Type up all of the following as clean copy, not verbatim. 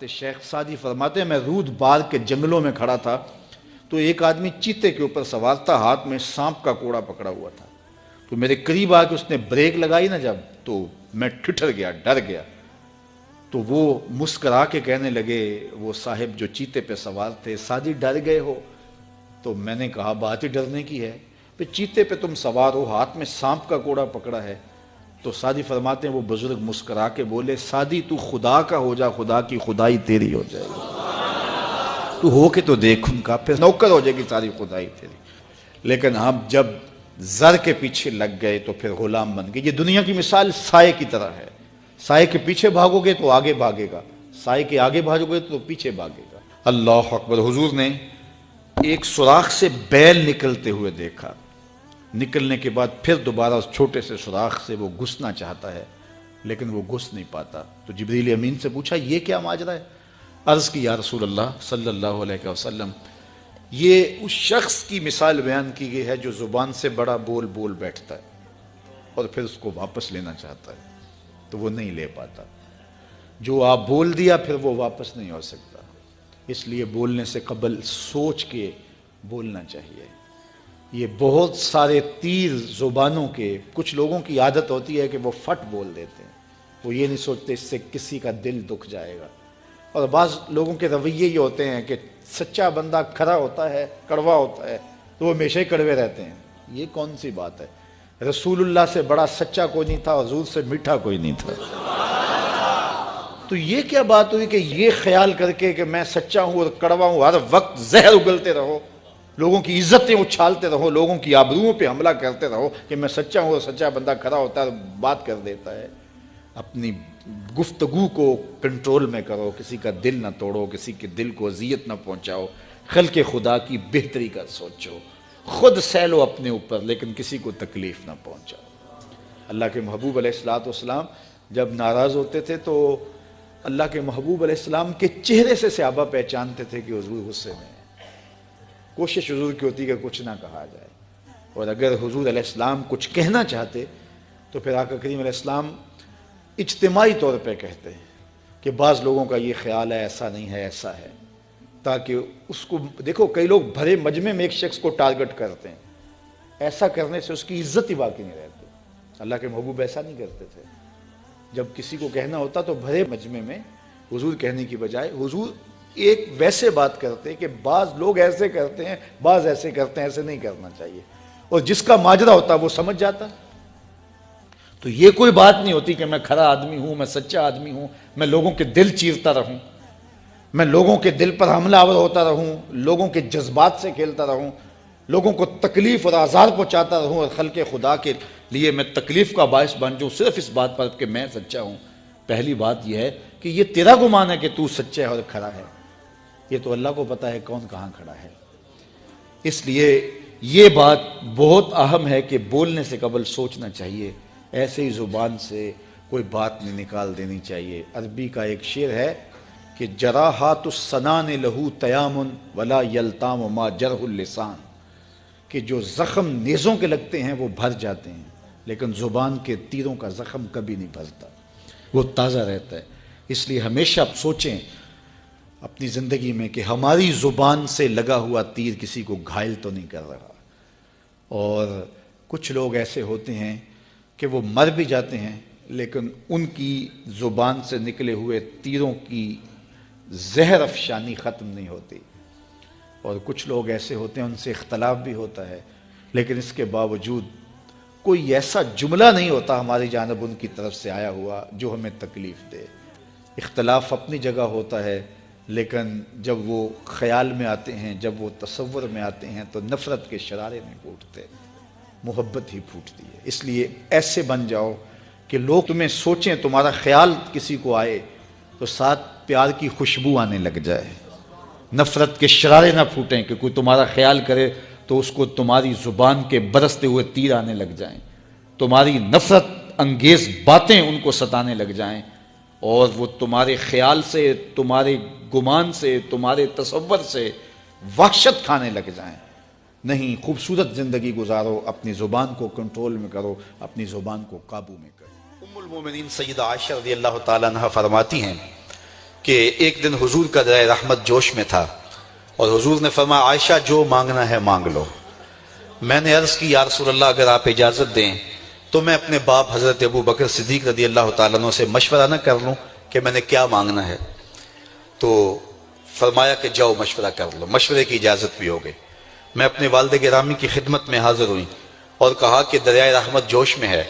شیخ Saadi فرماتے ہیں میں رود بار کے جنگلوں میں کھڑا تھا تو ایک آدمی چیتے کے اوپر سوار تھا، ہاتھ میں سانپ کا کوڑا پکڑا ہوا تھا، تو میرے قریب آ کے اس نے بریک لگائی نا جب، تو میں ٹھٹر گیا، ڈر گیا۔ تو وہ مسکرا کے کہنے لگے وہ صاحب جو چیتے پہ سوار تھے، سعدی ڈر گئے ہو؟ تو میں نے کہا بات ہی ڈرنے کی ہے، پھر چیتے پہ تم سوار ہو، ہاتھ میں سانپ کا کوڑا پکڑا ہے۔ تو سعدی فرماتے ہیں وہ بزرگ مسکرا کے بولے سعدی تو خدا کا ہو جا، خدا کی خدائی تیری ہو جائے گی، تو ہو کے تو دیکھ ان کا، پھر نوکر ہو جائے گی ساری خدائی تیری۔ لیکن ہم جب زر کے پیچھے لگ گئے تو پھر غلام بن گئے۔ یہ دنیا کی مثال سائے کی طرح ہے، سائے کے پیچھے بھاگو گے تو آگے بھاگے گا، سائے کے آگے بھاگو گے تو پیچھے بھاگے گا۔ اللہ اکبر۔ حضور نے ایک سوراخ سے بیل نکلتے ہوئے دیکھا، نکلنے کے بعد پھر دوبارہ اس چھوٹے سے سوراخ سے وہ گھسنا چاہتا ہے لیکن وہ گھس نہیں پاتا۔ تو جبریل امین سے پوچھا یہ کیا ماجرا ہے؟ عرض کی یا رسول اللہ صلی اللہ علیہ وسلم یہ اس شخص کی مثال بیان کی گئی ہے جو زبان سے بڑا بول بول بیٹھتا ہے اور پھر اس کو واپس لینا چاہتا ہے تو وہ نہیں لے پاتا۔ جو آپ بول دیا پھر وہ واپس نہیں ہو سکتا، اس لیے بولنے سے قبل سوچ کے بولنا چاہیے۔ یہ بہت سارے تیر زبانوں کے، کچھ لوگوں کی عادت ہوتی ہے کہ وہ فٹ بول دیتے ہیں، وہ یہ نہیں سوچتے اس سے کسی کا دل دکھ جائے گا۔ اور بعض لوگوں کے رویے یہ ہوتے ہیں کہ سچا بندہ کھرا ہوتا ہے، کڑوا ہوتا ہے تو وہ ہمیشہ ہی کڑوے رہتے ہیں۔ یہ کون سی بات ہے؟ رسول اللہ سے بڑا سچا کوئی نہیں تھا، حضور سے میٹھا کوئی نہیں تھا۔ تو یہ کیا بات ہوئی کہ یہ خیال کر کے کہ میں سچا ہوں اور کڑوا ہوں، ہر وقت زہر اگلتے رہو، لوگوں کی عزتیں اچھالتے رہو، لوگوں کی آبروؤں پہ حملہ کرتے رہو کہ میں سچا ہوں اور سچا بندہ کھڑا ہوتا ہے بات کر دیتا ہے۔ اپنی گفتگو کو کنٹرول میں کرو، کسی کا دل نہ توڑو، کسی کے دل کو اذیت نہ پہنچاؤ، خلق خدا کی بہتری کا سوچو، خود سہ لو اپنے اوپر لیکن کسی کو تکلیف نہ پہنچاؤ۔ اللہ کے محبوب علیہ السلام جب ناراض ہوتے تھے تو اللہ کے محبوب علیہ السلام کے چہرے سے صحابہ پہچانتے تھے کہ حضور غصے میں ہیں۔ کوشش حضور کی ہوتی کہ کچھ نہ کہا جائے، اور اگر حضور علیہ السلام کچھ کہنا چاہتے تو پھر آقا کریم علیہ السلام اجتماعی طور پہ کہتے ہیں کہ بعض لوگوں کا یہ خیال ہے ایسا نہیں ہے ایسا ہے، تاکہ اس کو دیکھو کئی لوگ بھرے مجمع میں ایک شخص کو ٹارگٹ کرتے ہیں، ایسا کرنے سے اس کی عزت ہی باقی نہیں رہتی۔ اللہ کے محبوب ایسا نہیں کرتے تھے، جب کسی کو کہنا ہوتا تو بھرے مجمع میں حضور کہنے کی بجائے حضور ایک ویسے بات کرتے کہ بعض لوگ ایسے کرتے ہیں بعض ایسے کرتے ہیں، ایسے نہیں کرنا چاہیے، اور جس کا ماجرا ہوتا وہ سمجھ جاتا۔ تو یہ کوئی بات نہیں ہوتی کہ میں کھرا آدمی ہوں، میں سچا آدمی ہوں، میں لوگوں کے دل چیرتا رہوں، میں لوگوں کے دل پر حملہ آور ہوتا رہوں، لوگوں کے جذبات سے کھیلتا رہوں، لوگوں کو تکلیف اور آزار پہنچاتا رہوں اور خلق خدا کے لیے میں تکلیف کا باعث بن جاؤں صرف اس بات پر کہ میں سچا ہوں۔ پہلی بات یہ ہے کہ یہ تیرا گمان ہے کہ تو سچا ہے اور کھڑا ہے، یہ تو اللہ کو پتا ہے کون کہاں کھڑا ہے۔ اس لیے یہ بات بہت اہم ہے کہ بولنے سے قبل سوچنا چاہیے، ایسے ہی زبان سے کوئی بات نہیں نکال دینی چاہیے۔ عربی کا ایک شعر ہے کہ جراحات السنان لہو تیام ولا یلتام ما جرح اللسان، کہ جو زخم نیزوں کے لگتے ہیں وہ بھر جاتے ہیں لیکن زبان کے تیروں کا زخم کبھی نہیں بھرتا، وہ تازہ رہتا ہے۔ اس لیے ہمیشہ آپ سوچیں اپنی زندگی میں کہ ہماری زبان سے لگا ہوا تیر کسی کو گھائل تو نہیں کر رہا۔ اور کچھ لوگ ایسے ہوتے ہیں کہ وہ مر بھی جاتے ہیں لیکن ان کی زبان سے نکلے ہوئے تیروں کی زہر افشانی ختم نہیں ہوتی، اور کچھ لوگ ایسے ہوتے ہیں ان سے اختلاف بھی ہوتا ہے لیکن اس کے باوجود کوئی ایسا جملہ نہیں ہوتا ہماری جانب ان کی طرف سے آیا ہوا جو ہمیں تکلیف دے۔ اختلاف اپنی جگہ ہوتا ہے لیکن جب وہ خیال میں آتے ہیں، جب وہ تصور میں آتے ہیں تو نفرت کے شرارے نہیں پھوٹتے، محبت ہی پھوٹتی ہے۔ اس لیے ایسے بن جاؤ کہ لوگ تمہیں سوچیں، تمہارا خیال کسی کو آئے تو ساتھ پیار کی خوشبو آنے لگ جائے، نفرت کے شرارے نہ پھوٹیں کہ کوئی تمہارا خیال کرے تو اس کو تمہاری زبان کے برستے ہوئے تیر آنے لگ جائیں، تمہاری نفرت انگیز باتیں ان کو ستانے لگ جائیں اور وہ تمہارے خیال سے، تمہارے گمان سے، تمہارے تصور سے وحشت کھانے لگ جائیں۔ نہیں، خوبصورت زندگی گزارو، اپنی زبان کو کنٹرول میں کرو، اپنی زبان کو قابو میں کرو۔ ام المومنین سیدہ عائشہ رضی اللہ تعالیٰ عنہ فرماتی ہیں کہ ایک دن حضور کا دریا رحمت جوش میں تھا اور حضور نے فرمایا عائشہ جو مانگنا ہے مانگ لو۔ میں نے عرض کی یا رسول اللہ اگر آپ اجازت دیں تو میں اپنے باپ حضرت ابو بکر صدیق رضی اللہ تعالیٰ عنہ سے مشورہ نہ کر لوں کہ میں نے کیا مانگنا ہے؟ تو فرمایا کہ جاؤ مشورہ کر لو، مشورے کی اجازت بھی ہو گئی۔ میں اپنے والد گرامی کی خدمت میں حاضر ہوئی اور کہا کہ دریائے رحمت جوش میں ہے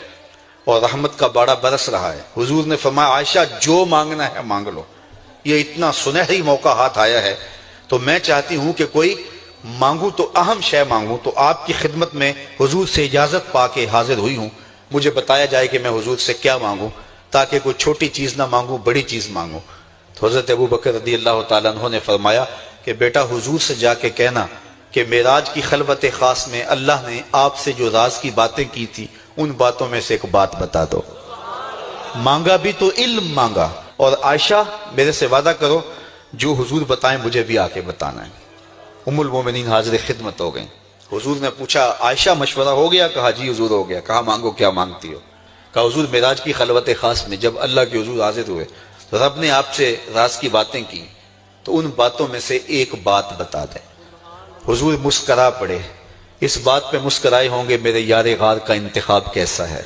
اور رحمت کا باڑا برس رہا ہے۔ حضور نے فرمایا عائشہ جو مانگنا ہے مانگ لو، یہ اتنا سنہری موقع ہاتھ آیا ہے تو میں چاہتی ہوں کہ کوئی مانگوں تو اہم شے مانگوں، تو آپ کی خدمت میں حضور سے اجازت پا کے حاضر ہوئی ہوں، مجھے بتایا جائے کہ میں حضور سے کیا مانگوں تاکہ کوئی چھوٹی چیز نہ مانگوں، بڑی چیز مانگوں۔ تو حضرت ابو بکر رضی اللہ تعالیٰ عنہ نے فرمایا کہ بیٹا حضور سے جا کے کہنا کہ معراج کی خلوت خاص میں اللہ نے آپ سے جو راز کی باتیں کی تھی ان باتوں میں سے ایک بات بتا دو۔ مانگا بھی تو علم مانگا، اور عائشہ میرے سے وعدہ کرو جو حضور بتائیں مجھے بھی آ کے بتانا ہے۔ ام المومنین حاضر خدمت ہو گئیں۔ حضور نے پوچھا عائشہ مشورہ ہو گیا؟ کہا جی حضور ہو گیا۔ کہا مانگو کیا مانگتی ہو؟ کہا حضور معراج کی خلوت خاص میں جب اللہ کے حضور حاضر ہوئے تو رب نے آپ سے راز کی باتیں کی تو ان باتوں میں سے ایک بات بتا دیں۔ حضور مسکرا پڑے۔ اس بات پہ مسکرائے ہوں گے میرے یار غار کا انتخاب کیسا ہے،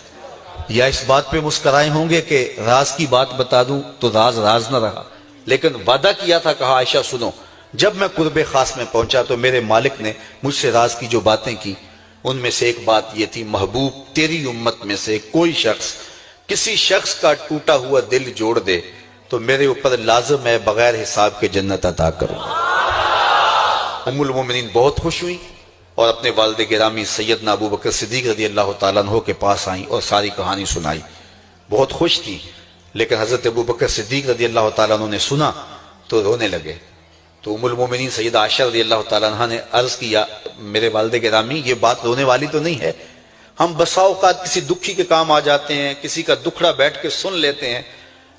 یا اس بات پہ مسکرائے ہوں گے کہ راز کی بات بتا دوں تو راز راز نہ رہا، لیکن وعدہ کیا تھا۔ کہا عائشہ سنو، جب میں قرب خاص میں پہنچا تو میرے مالک نے مجھ سے راز کی جو باتیں کی ان میں سے ایک بات یہ تھی، محبوب تیری امت میں سے کوئی شخص کسی شخص کا ٹوٹا ہوا دل جوڑ دے تو میرے اوپر لازم ہے بغیر حساب کے جنت عطا کروں۔ ام المومنین بہت خوش ہوئی اور اپنے والد گرامی سیدنا ابو بکر صدیق رضی اللہ تعالیٰ عنہ کے پاس آئیں اور ساری کہانی سنائی۔ بہت خوش تھی، لیکن حضرت ابو بکر صدیق رضی اللہ تعالیٰ عنہ نے سنا تو رونے لگے۔ تو ام المومنین سیدہ عائشہ رضی اللہ تعالیٰ عنہ نے عرض کیا میرے والد گرامی یہ بات رونے والی تو نہیں ہے، ہم بسا اوقات کسی دکھی کے کام آ جاتے ہیں، کسی کا دکھڑا بیٹھ کے سن لیتے ہیں،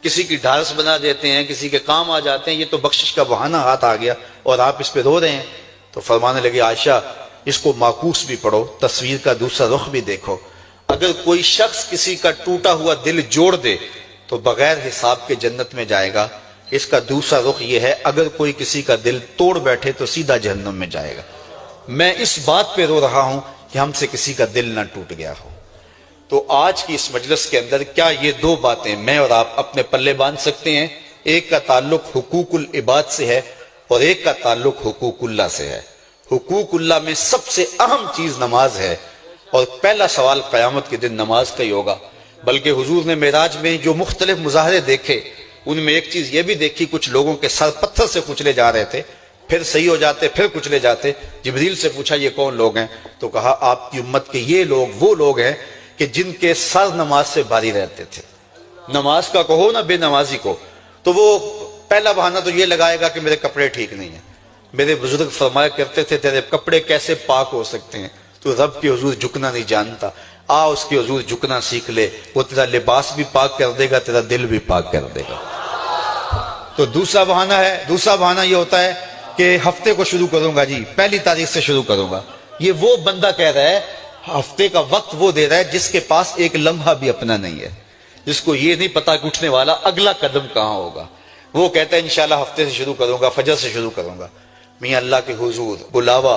کسی کی ڈھارس بنا دیتے ہیں، کسی کے کام آ جاتے ہیں، یہ تو بخشش کا بہانہ ہاتھ آ گیا اور آپ اس پہ رو رہے ہیں۔ تو فرمانے لگے عائشہ اس کو معکوس بھی پڑھو، تصویر کا دوسرا رخ بھی دیکھو، اگر کوئی شخص کسی کا ٹوٹا ہوا دل جوڑ دے تو بغیر حساب کے جنت میں جائے گا، اس کا دوسرا رخ یہ ہے اگر کوئی کسی کا دل توڑ بیٹھے تو سیدھا جہنم میں جائے گا۔ میں اس بات پہ رو رہا ہوں کہ ہم سے کسی کا دل نہ ٹوٹ گیا ہو۔ تو آج کی اس مجلس کے اندر کیا یہ دو باتیں میں اور آپ اپنے پلے باندھ سکتے ہیں؟ ایک کا تعلق حقوق العباد سے ہے اور ایک کا تعلق حقوق اللہ سے ہے۔ حقوق اللہ میں سب سے اہم چیز نماز ہے، اور پہلا سوال قیامت کے دن نماز کا ہی ہوگا۔ بلکہ حضور نے معراج میں جو مختلف مظاہرے دیکھے ان میں ایک چیز یہ بھی دیکھی، کچھ لوگوں کے سر پتھر سے کچلے جا رہے تھے، پھر صحیح ہو جاتے، پھر کچلے جاتے۔ جبریل سے پوچھا یہ کون لوگ ہیں؟ تو کہا آپ کی امت کے یہ لوگ وہ لوگ ہیں کہ جن کے سر نماز سے بھاری رہتے تھے۔ نماز کا کہو نہ بے نمازی کو، تو وہ پہلا بہانہ تو یہ لگائے گا کہ میرے کپڑے ٹھیک نہیں ہیں۔ میرے بزرگ فرمایا کرتے تھے تیرے کپڑے کیسے پاک ہو سکتے ہیں؟ تو رب کے حضور جھکنا نہیں جانتا، آ اس کے حضور جھکنا سیکھ لے، وہ تیرا لباس بھی پاک کر دے گا، تیرا دل بھی پاک کر دے گا۔ تو دوسرا بہانہ ہے، دوسرا بہانہ یہ ہوتا ہے کہ ہفتے کو شروع کروں گا جی، پہلی تاریخ سے شروع کروں گا۔ یہ وہ بندہ کہہ رہا ہے، ہفتے کا وقت وہ دے رہا ہے جس کے پاس ایک لمحہ بھی اپنا نہیں ہے، جس کو یہ نہیں پتا کہ اٹھنے والا اگلا قدم کہاں ہوگا۔ وہ کہتا ہے انشاءاللہ ہفتے سے شروع کروں گا، فجر سے شروع کروں گا۔ میاں اللہ کے حضور بلاوا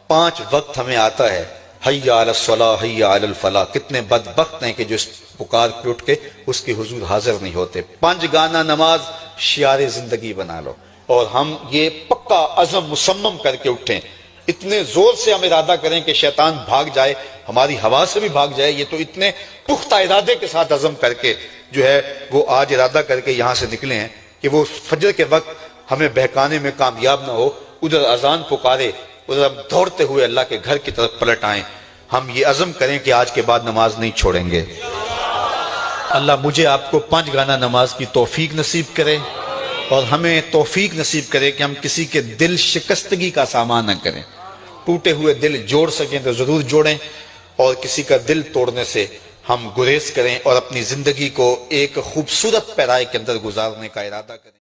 5 وقت ہمیں آتا ہے، حی علی الصلاۃ حی علی الفلاح۔ کتنے بدبخت ہیں کہ جو اس پکار پہ اٹھ کے اس کے حضور حاضر نہیں ہوتے۔ 5 گانا نماز شعار زندگی بنا لو، اور ہم یہ پکا عزم مصمم کر کے اٹھیں، اتنے زور سے ہم ارادہ کریں کہ شیطان بھاگ جائے، ہماری ہوا سے بھی بھاگ جائے۔ یہ تو اتنے پختہ ارادے کے ساتھ عزم کر کے جو ہے وہ آج ارادہ کر کے یہاں سے نکلے ہیں کہ وہ فجر کے وقت ہمیں بہکانے میں کامیاب نہ ہو۔ ادھر اذان پکارے، ادھر ہم دوڑتے ہوئے اللہ کے گھر کی طرف پلٹ آئیں۔ ہم یہ عزم کریں کہ آج کے بعد نماز نہیں چھوڑیں گے۔ اللہ مجھے آپ کو 5 گانا نماز کی توفیق نصیب کرے، اور ہمیں توفیق نصیب کرے کہ ہم کسی کے دل شکستگی کا سامان نہ کریں۔ ٹوٹے ہوئے دل جوڑ سکیں تو ضرور جوڑیں، اور کسی کا دل توڑنے سے ہم گریز کریں اور اپنی زندگی کو ایک خوبصورت پیرائی کے اندر گزارنے کا ارادہ کریں۔